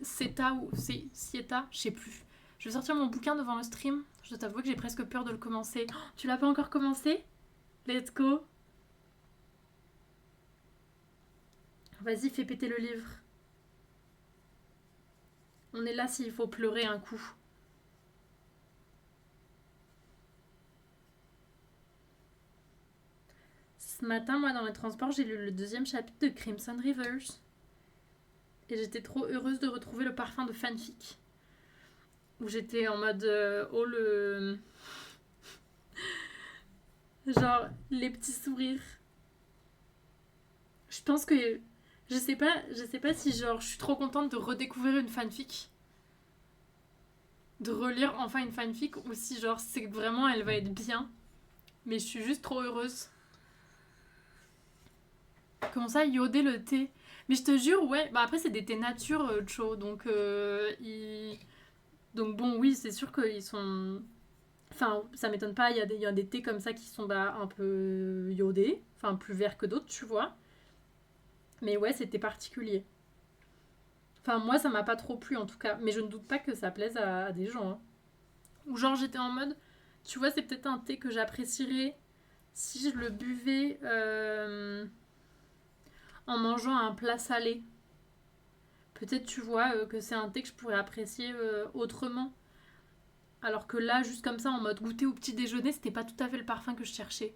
Seta ou Sieta, je sais plus. Je vais sortir mon bouquin devant le stream. Je dois t'avouer que j'ai presque peur de le commencer. Oh, tu l'as pas encore commencé? Let's go. Vas-y, fais péter le livre. On est là s'il faut pleurer un coup. Ce matin, moi, dans les transports, j'ai lu le 2e chapitre de Crimson Rivers. Et j'étais trop heureuse de retrouver le parfum de fanfic. Où j'étais en mode... oh le... Genre, les petits sourires. Je pense que... Je sais pas si genre je suis trop contente de redécouvrir une fanfic. De relire enfin une fanfic ou si genre c'est que vraiment elle va être bien. Mais je suis juste trop heureuse. Comment ça, ioder le thé? Mais je te jure, ouais. Bah après, c'est des thés nature, Cho. Donc, donc bon, oui, c'est sûr qu'ils sont... Enfin, ça m'étonne pas. Il y a des thés comme ça qui sont bah, un peu iodés. Enfin, plus verts que d'autres, tu vois. Mais ouais, c'était particulier. Enfin, moi, ça m'a pas trop plu, en tout cas. Mais je ne doute pas que ça plaise à des gens. Hein. Ou genre, j'étais en mode... Tu vois, c'est peut-être un thé que j'apprécierais si je le buvais en mangeant un plat salé. Peut-être, tu vois, que c'est un thé que je pourrais apprécier autrement. Alors que là, juste comme ça, en mode goûter au petit déjeuner, c'était pas tout à fait le parfum que je cherchais.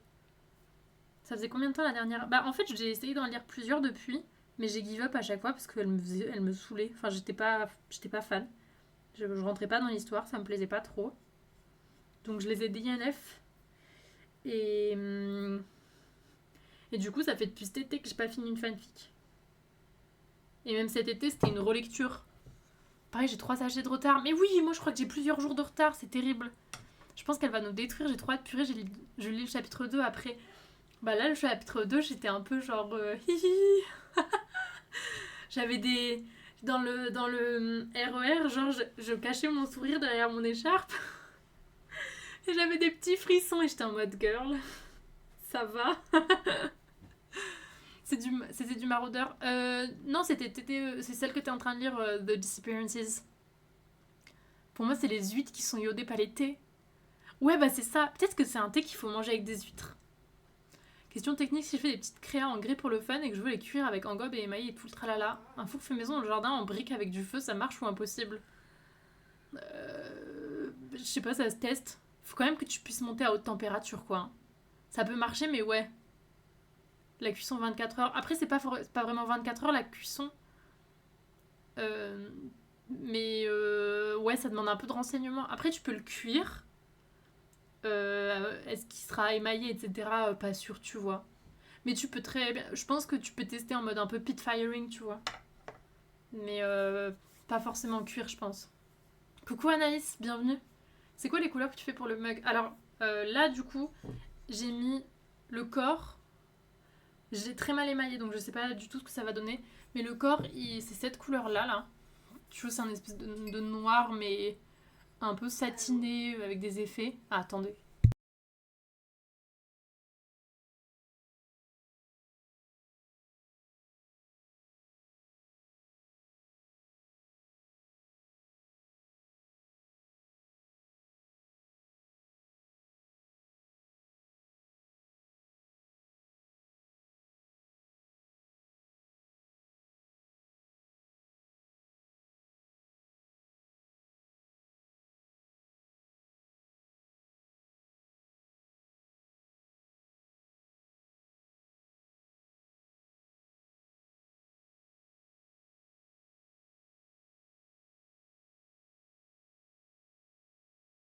Ça faisait combien de temps la dernière? Bah, en fait, j'ai essayé d'en lire plusieurs depuis, mais j'ai give up à chaque fois parce elle me saoulait. Enfin, j'étais pas fan. Je rentrais pas dans l'histoire, ça me plaisait pas trop. Donc, je les ai DNF. Et, et du coup, ça fait depuis cet été que j'ai pas fini une fanfic. Et même cet été, c'était une relecture. Pareil, j'ai 3 AG de retard. Mais oui, moi je crois que j'ai plusieurs jours de retard, c'est terrible. Je pense qu'elle va nous détruire, j'ai trop hâte de purée, je lis le chapitre 2 après. Bah là, le chapitre 2, j'étais un peu genre... hihi. J'avais des... Dans le RER, genre je cachais mon sourire derrière mon écharpe. Et j'avais des petits frissons et j'étais en mode girl. Ça va. C'était du maraudeur. Non, c'est celle que t'es en train de lire, The Disappearances. Pour moi, c'est les huîtres qui sont iodées, pas les thés. Ouais, bah c'est ça. Peut-être que c'est un thé qu'il faut manger avec des huîtres. Question technique, si je fais des petites créas en grès pour le fun et que je veux les cuire avec engobe et émail et tout le tralala, un four fait maison dans le jardin en briques avec du feu, ça marche ou impossible? Je sais pas, ça se teste. Faut quand même que tu puisses monter à haute température, quoi. Ça peut marcher, mais ouais. La cuisson 24 heures. Après, c'est pas vraiment 24 heures la cuisson. Mais ouais, ça demande un peu de renseignement. Après, tu peux le cuire. Est-ce qu'il sera émaillé, etc. Pas sûr, tu vois. Mais tu peux très bien... Je pense que tu peux tester en mode un peu pit firing, tu vois. Mais pas forcément cuire, je pense. Coucou Anaïs, bienvenue. C'est quoi les couleurs que tu fais pour le mug? Alors, là, du coup, j'ai mis le corps. J'ai très mal émaillé, donc je sais pas du tout ce que ça va donner. Mais le corps, c'est cette couleur-là, là. Tu vois, c'est un espèce de noir, mais un peu satiné, avec des effets. Ah, attendez.